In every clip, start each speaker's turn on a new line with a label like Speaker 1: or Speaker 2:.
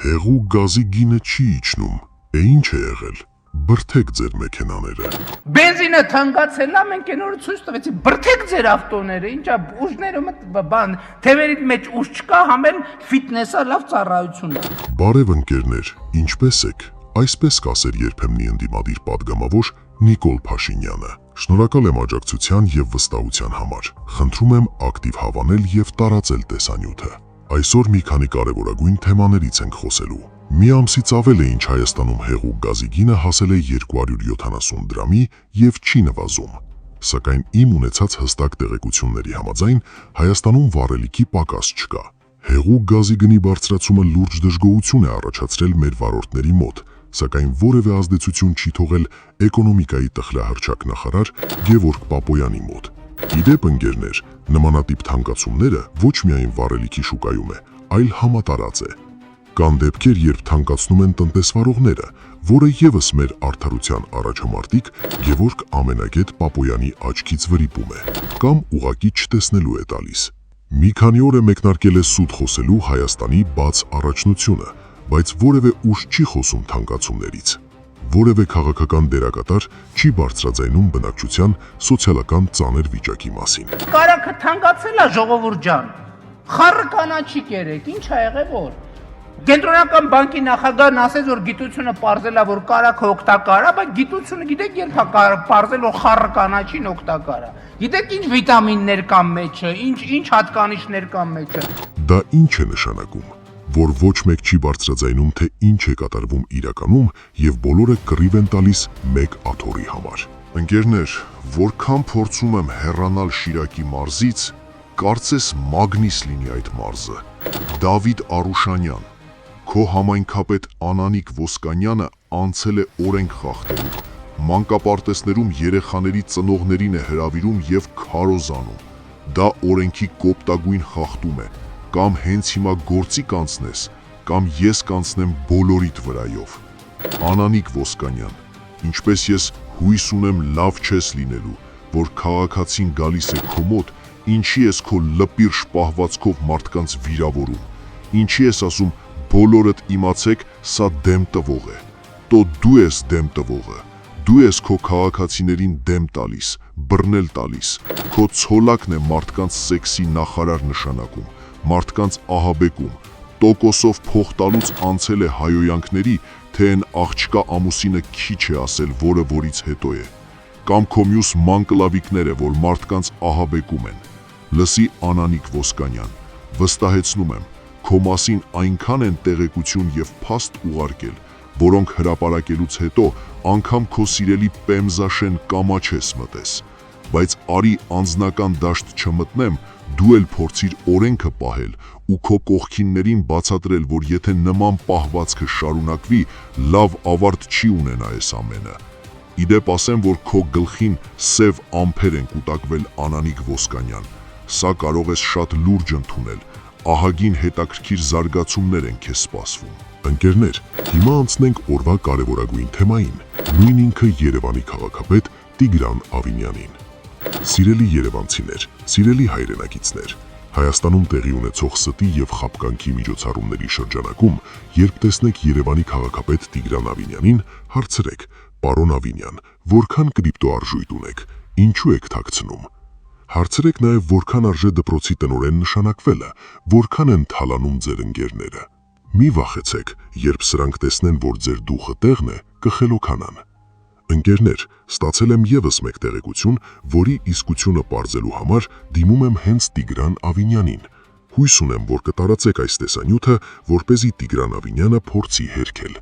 Speaker 1: Հեղուկ գազի գինը չի իջնում, ինչ է եղել, բրթեք ձեր մեքենաները։
Speaker 2: Բենզինը թանկացել է, մենք այն օրը ցույց տվեցի, բրթեք ձեր ավտոները, ինչա ուժները բան, թևերի մեջ ուժ չկա, համեն ֆիթնեսը լավ ծառայություն է։
Speaker 1: Բարև ընկերներ, ինչպե՞ս եք։ Այսպես կասեր երբեմնի ընդդիմադիր պատգամավոր Նիկոլ Փաշինյանը։ Շնորհակալ եմ աջակցության եւ վստահության համար։ Խնդրում եմ ակտիվ հավանել եւ տարածել տեսանյութը։ Այսօր մի քանի կարևորագույն թեմաներից ենք խոսելու։ Մի ամսից ավել է ինչ Հայաստանում հեղուկ գազի գինը հասել է 270 դրամի եւ չի նվազում։ Սակայն իմ ունեցած հստակ տեղեկությունների համաձայն Հայաստանում վառելիքի պակաս չկա։ Հեղուկ գազի գնի բարձրացումը լուրջ դժգոհություն է առաջացրել մեր վարորդների մոտ, սակայն որևէ ազդեցություն չի թողել էկոնոմիկայի տխրահռչակ նախարար Գևորգ Պապոյանի մոտ։ Իդեպ ընկերներ, նմանատիպ թանկացումները ոչ միայն վառելիքի շուկայում է, այլ համատարած է։ Կան դեպքեր, երբ թանկացնում են տնտեսվարողները, որը ևս մեր արդարության առաջամարտիկ Գևորգ Ամենագետ Պապոյանի աչքից վրիպում է, կամ ուղղակի չտեսնելու է տալիս։ Մի քանի օր է մեկնարկել է սուտ խոսելու Հայաստանի բաց առաջնությունը, բայց որևէ ուժ չի խոսում թանկացումներից։ Որևէ քաղաքական դերակատար չի բարձրաձայնում բնակչության սոցիալական ծանր վիճակի մասին։
Speaker 2: Կարակը թանկացել է, ժողովուրդ ջան։ Խառը կանաչի կերեք, ինչ ա եղել որ։ Կենտրոնական բանկի նախագահն ասեց, որ գիտությունը պարզել է, որ կարակը օգտակար է, բայց գիտությունը գիտեք երբ է պարզել, որ խառը կանաչին օգտակար է։ Գիտեք ինչ վիտամիններ կան մեջը, ինչ հատկանիշներ կան մեջը։
Speaker 1: Դա ինչ է նշանակում, որ ոչ մեկ չի բարձրաձայնում, թե ինչ է կատարվում իրականում եւ բոլորը կռիվ են տալիս մեկ աթոռի համար։ Ընկերներ, որքան փորձում եմ հեռանալ Շիրակի մարզից, կարծես մագնիս լինի այդ մարզը։ Դավիթ Արուշանյան, քո համայնքապետ Անանիկ Ոսկանյանը անցել է օրենք խախտելու։ Մանկապարտեզներում երեխաների ծնողներին է հրավիրում եւ քարոզանում։ Դա օրենքի կոպտագույն խախտում է։ Կամ հենց հիմա գործի կանցնես, կամ ես կանցնեմ բոլորիդ վրայով։ Անանիկ Ոսկանյան, ինչպես ես հույս ունեմ լավ չես լինելու, որ քաղաքացին գալիս է քո մոտ, ինչի ես քո լպիրշ պահվածքով մարդկանց վիրավորում, ինչի ես ասում բոլորդ իմացեք, սա դեմ տվող է, տո դու ես դեմ տվողը, դու ես քո քաղաքացիներին դեմ տալիս, բռնել տալիս, քո ցոլակն է մարդկանց սեքսի նախարար նշանակում, մարդկանց ահաբեկում, տոկոսով փող տալուց անցել է հայոյանքների, թե այն աղջկա ամուսինը քիչ է ասել, որը որից հետո է, կամ քո մյուս մանկլավիկները, որ մարդկանց ահաբեկում են։ Լսի Անանիկ Ոսկանյան, վստահեցնում եմ, քո մասին այնքան են տեղեկություն եւ փաստ ուղարկել, որոնք հրապարակելուց հետո անգամ քո սիրելի Պեմզաշեն կամաչես մտես, բայց արի անձնական դաշտ չմտնեմ, դու էլ փորձիր օրենքը պահել ու քո կողքիններին բացատրել, որ եթե նման պահվածքը շարունակվի, լավ ավարտ չի ունենա այս ամենը։ Իդեպ ասեմ, որ քո գլխին սև ամփեր են կուտակվել Անանիկ Ոսկանյան, սա կարող ես շատ լուրջ ընդունել, ահագին հետաքրքիր զարգացումներ են քեզ սպասվում։ Ընկերներ, հիմա անցնենք օրվա կարևորագույն թեմային, նույն ինքը Երևանի քաղաքապետ Տիգրան Ավինյանին։ Սիրելի երևանցիներ, սիրելի հայրենակիցներ, Հայաստանում տեղի ունեցող ստի եւ խաբկանքի միջոցառումների շրջանակում, երբ տեսնեք Երևանի քաղաքապետ Տիգրան Ավինյանին, հարցրեք. «Պարոն Ավինյան, որքան կրիպտոարժույթ ունեք, ինչու եք թաքցնում»։ Հարցրեք նաեւ որքան արժե դպրոցի տնօրեն նշանակվելը, որքան են թալանում ձեր ընկերները։ Մի վախեցեք, երբ սրանք տեսնեն, որ ձեր դուխը տեղն է, կխելոքանան։ Ընկերներ, ստացել եմ ևս մեկ տեղեկություն, որի իսկությունը պարզելու համար դիմում եմ հենց Տիգրան Ավինյանին։ Հույս ունեմ, որ կտարածեք այս տեսանյութը, որպեսզի Տիգրան Ավինյանը փորձի հերքել։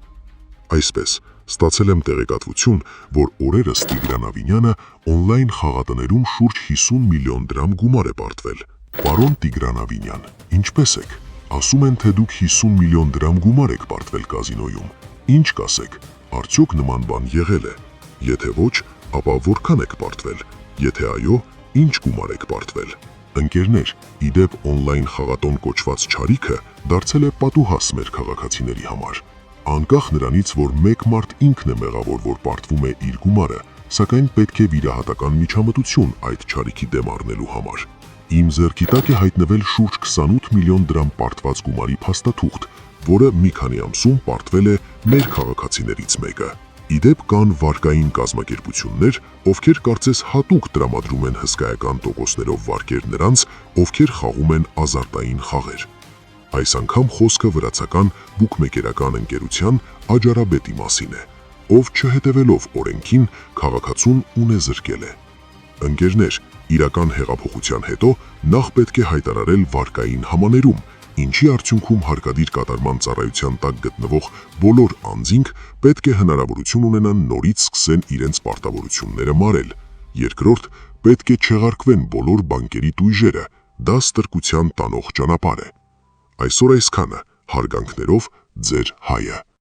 Speaker 1: Այսպես, ստացել եմ տեղեկատվություն, որ օրերս Տիգրան Ավինյանը օնլայն խաղատներում շուրջ 50 միլիոն դրամ գումար է պարտվել։ Պարոն Տիգրան Ավինյան, ինչպես եք։ Ասում են, թե դուք 50 միլիոն դրամ գումար եք պարտվել կազինոյում։ Ինչ կասեք, արդյոք նման բան եղել է։ Եթե ոչ, ապա որքան եք պարտվել։ Եթե այո, ինչ գումար եք պարտվել։ Ընկերներ, իդեպ օնլայն խաղատոն կոչված չարիքը դարձել է պատուհաս մեր քաղաքացիների համար։ Անկախ նրանից, որ մեկ մարդ ինքն է մեղավոր, որ պարտվում է իր գումարը, սակայն պետք է վիրահատական միջամտություն այդ չարիքի դեմ առնելու համար։ Իմ ձեռքի տակ է հայտնվել շուրջ 28 միլիոն դրամ պարտված գումարի փաստաթուղթ, որը մի քանի ամսում պարտվել է մեր քաղաքացիներից մեկը։ Իդեպ կան վարկային կազմակերպություններ, ովքեր կարծես հատուկ տրամադրում են հսկայական տոկոսներով վարկեր նրանց, ովքեր խաղում են ազարտային խաղեր։ Այս անգամ խոսքը վրացական բուկմեկերական ընկերության Աջարաբետի մասին է, ով չհետևելով օրենքին քաղաքացուն ունեզրկել է։ Ընկերներ, իրական հեղափոխության հետո նախ պետք է հայտարարել վարկային համաներում, ինչի արդյունքում հարկադիր կատարման ծառայության տակ գտնվող բոլոր անձինք պետք է հնարավորություն ունենան նորից սկսեն իրենց պարտավորությունները մարել։ Երկրորդ, պետք է չեղարկվեն բոլոր բանկերի տույժերը, դա ստրկության տանող ճանապարհ է։ Այսօր այսքանը, հարգանքներով, ձեր Հայը։